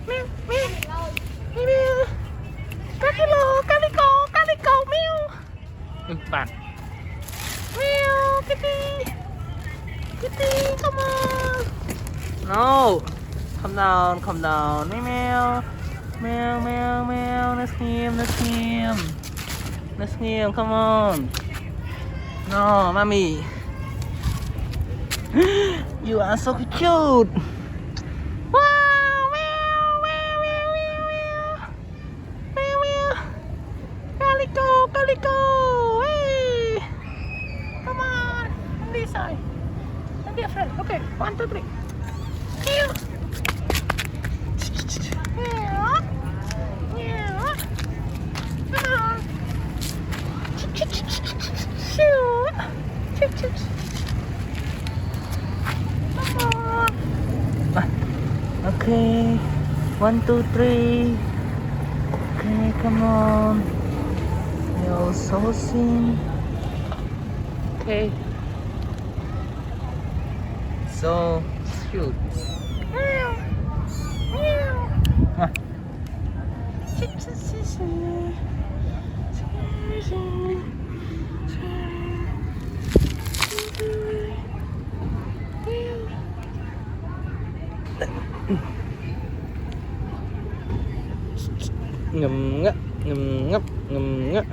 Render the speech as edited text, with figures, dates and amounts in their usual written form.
Meow, meow, meow. Calico, meow. Bạn. Meow, kitty, come on. No, come down. Meow, meow, meow, meow. Let's him, come on. No, mommy. You are so cute. Wow, meow, meow, meow, meow, meow, meow. Calico. Hey, come on. On this side. Don't be afraid. Okay, 1, 2, 3. Meow. Meow. Meow. Come on. Shoot. Come on. Okay. 1, 2, 3. Okay, come on. You're so thin. Okay. So cute. Meow. Meow. Ah. Ngậm ngấp.